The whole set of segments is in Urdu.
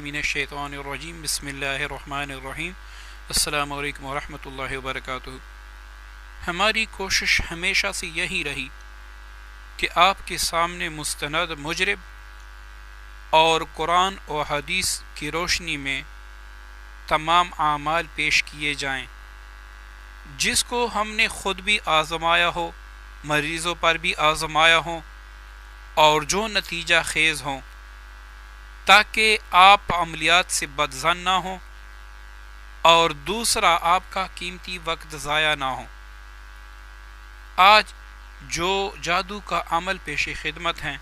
من الشیطان الرجیم بسم اللہ الرحمن الرحیم السلام علیکم ورحمۃ اللہ وبرکاتہ۔ ہماری کوشش ہمیشہ سے یہی رہی کہ آپ کے سامنے مستند مجرب اور قرآن و حدیث کی روشنی میں تمام اعمال پیش کیے جائیں، جس کو ہم نے خود بھی آزمایا ہو، مریضوں پر بھی آزمایا ہو، اور جو نتیجہ خیز ہوں، تاکہ آپ عملیات سے بدظن نہ ہوں اور دوسرا آپ کا قیمتی وقت ضائع نہ ہو۔ آج جو جادو کا عمل پیش خدمت ہیں،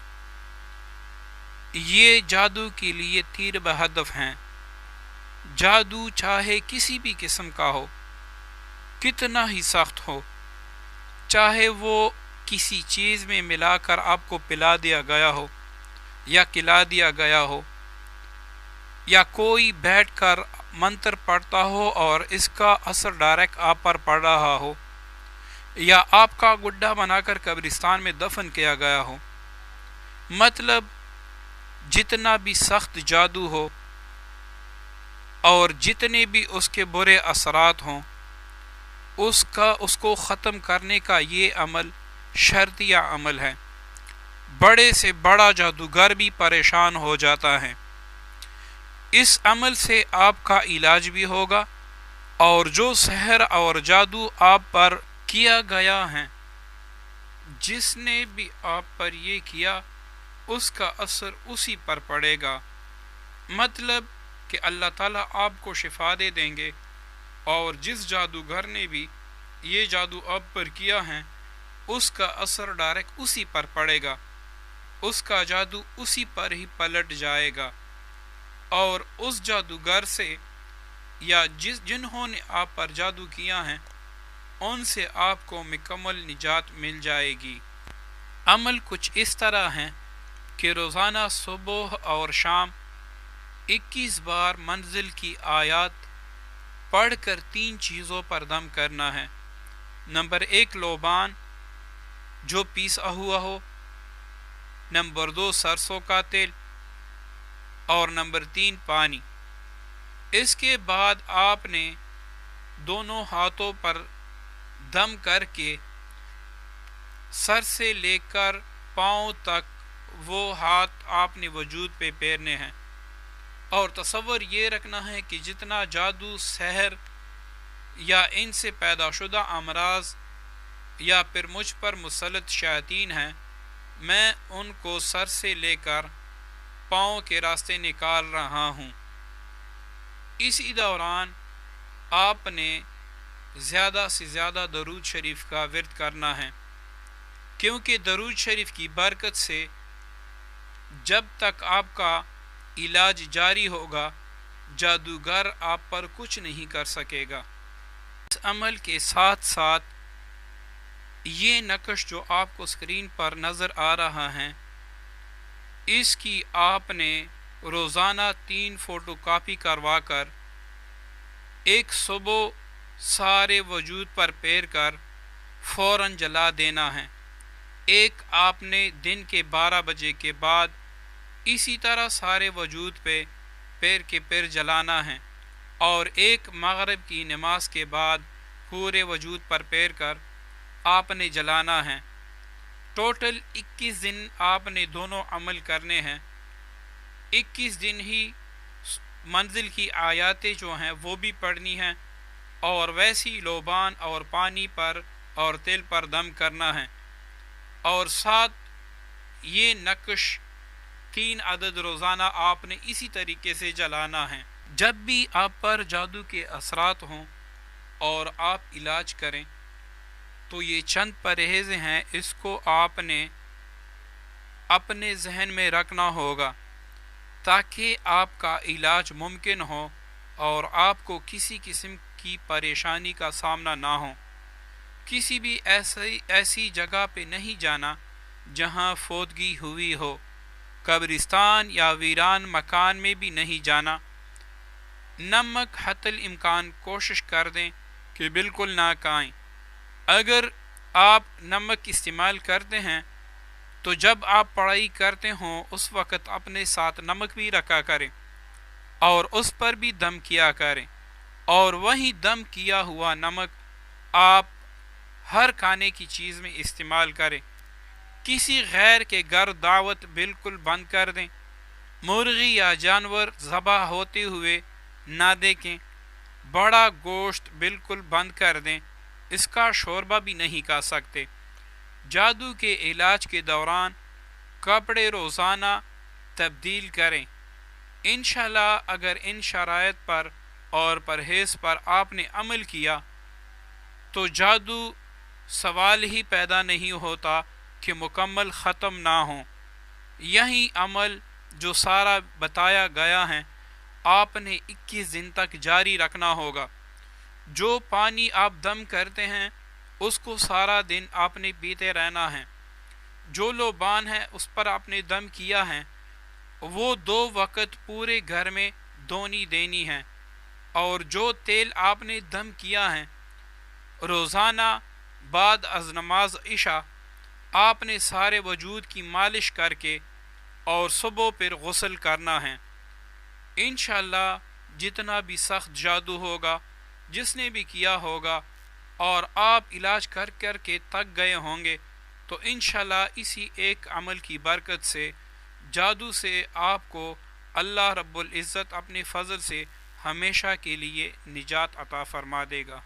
یہ جادو کے لیے تیر بہدف ہیں۔ جادو چاہے کسی بھی قسم کا ہو، کتنا ہی سخت ہو، چاہے وہ کسی چیز میں ملا کر آپ کو پلا دیا گیا ہو یا کھلا دیا گیا ہو، یا کوئی بیٹھ کر منتر پڑھتا ہو اور اس کا اثر ڈائریکٹ آپ پر پڑ رہا ہو، یا آپ کا گڈھا بنا کر قبرستان میں دفن کیا گیا ہو، مطلب جتنا بھی سخت جادو ہو اور جتنے بھی اس کے برے اثرات ہوں، اس کو ختم کرنے کا یہ عمل شرطیہ عمل ہے۔ بڑے سے بڑا جادوگر بھی پریشان ہو جاتا ہے۔ اس عمل سے آپ کا علاج بھی ہوگا، اور جو سحر اور جادو آپ پر کیا گیا ہے، جس نے بھی آپ پر یہ کیا، اس کا اثر اسی پر پڑے گا۔ مطلب کہ اللہ تعالیٰ آپ کو شفا دے دیں گے، اور جس جادوگر نے بھی یہ جادو آپ پر کیا ہے، اس کا اثر ڈائریکٹ اسی پر پڑے گا، اس کا جادو اسی پر ہی پلٹ جائے گا، اور اس جادوگر سے یا جنہوں نے آپ پر جادو کیا ہے، ان سے آپ کو مکمل نجات مل جائے گی۔ عمل کچھ اس طرح ہے کہ روزانہ صبح اور شام 21 بار منزل کی آیات پڑھ کر 3 چیزوں پر دم کرنا ہے۔ نمبر 1 لوبان جو پیسا ہوا ہو، نمبر 2 سرسوں کا تیل، اور نمبر 3 پانی۔ اس کے بعد آپ نے دونوں ہاتھوں پر دم کر کے سر سے لے کر پاؤں تک وہ ہاتھ آپ نے وجود پہ پھیرنے ہیں، اور تصور یہ رکھنا ہے کہ جتنا جادو، سحر یا ان سے پیدا شدہ امراض یا پھر مجھ پر مسلط شیاطین ہیں، میں ان کو سر سے لے کر پاؤں کے راستے نکال رہا ہوں۔ اسی دوران آپ نے زیادہ سے زیادہ درود شریف کا ورد کرنا ہے، کیونکہ درود شریف کی برکت سے جب تک آپ کا علاج جاری ہوگا، جادوگر آپ پر کچھ نہیں کر سکے گا۔ اس عمل کے ساتھ ساتھ یہ نقش جو آپ کو اسکرین پر نظر آ رہا ہے، اس کی آپ نے روزانہ 3 فوٹو کاپی کروا کر ایک صبح سارے وجود پر پھیر کر فوراً جلا دینا ہے۔ ایک آپ نے دن کے 12 بجے کے بعد اسی طرح سارے وجود پہ پھیر کے پھر جلانا ہے، اور ایک مغرب کی نماز کے بعد پورے وجود پر پھیر کر آپ نے جلانا ہے۔ ٹوٹل 21 دن آپ نے دونوں عمل کرنے ہیں۔ 21 دن ہی منزل کی آیاتیں جو ہیں وہ بھی پڑھنی ہیں، اور ویسی لوبان اور پانی پر اور تیل پر دم کرنا ہے، اور ساتھ یہ نقش 3 عدد روزانہ آپ نے اسی طریقے سے جلانا ہے۔ جب بھی آپ پر جادو کے اثرات ہوں اور آپ علاج کریں، تو یہ چند پرہیز ہیں، اس کو آپ نے اپنے ذہن میں رکھنا ہوگا تاکہ آپ کا علاج ممکن ہو اور آپ کو کسی قسم کی پریشانی کا سامنا نہ ہو۔ کسی بھی ایسی جگہ پہ نہیں جانا جہاں فوتگی ہوئی ہو، قبرستان یا ویران مکان میں بھی نہیں جانا۔ نمک حتی الامکان کوشش کر دیں کہ بالکل نہ کھائیں۔ اگر آپ نمک استعمال کرتے ہیں تو جب آپ پڑھائی کرتے ہوں اس وقت اپنے ساتھ نمک بھی رکھا کریں، اور اس پر بھی دم کیا کریں، اور وہی دم کیا ہوا نمک آپ ہر کھانے کی چیز میں استعمال کریں۔ کسی غیر کے گھر دعوت بالکل بند کر دیں۔ مرغی یا جانور ذبح ہوتے ہوئے نہ دیکھیں۔ بڑا گوشت بالکل بند کر دیں، اس کا شوربہ بھی نہیں کھا سکتے۔ جادو کے علاج کے دوران کپڑے روزانہ تبدیل کریں۔ انشاءاللہ اگر ان شرائط پر اور پرہیز پر آپ نے عمل کیا تو جادو سوال ہی پیدا نہیں ہوتا کہ مکمل ختم نہ ہوں۔ یہی عمل جو سارا بتایا گیا ہے آپ نے 21 دن تک جاری رکھنا ہوگا۔ جو پانی آپ دم کرتے ہیں اس کو سارا دن آپ نے پیتے رہنا ہے۔ جو لوبان ہے اس پر آپ نے دم کیا ہے وہ 2 وقت پورے گھر میں دونی دینی ہے، اور جو تیل آپ نے دم کیا ہے روزانہ بعد از نماز عشاء آپ نے سارے وجود کی مالش کر کے اور صبح پھر غسل کرنا ہے۔ انشاءاللہ جتنا بھی سخت جادو ہوگا جس نے بھی کیا ہوگا اور آپ علاج کر کر کے تک گئے ہوں گے تو انشاءاللہ اسی ایک عمل کی برکت سے جادو سے آپ کو اللہ رب العزت اپنے فضل سے ہمیشہ کے لیے نجات عطا فرما دے گا۔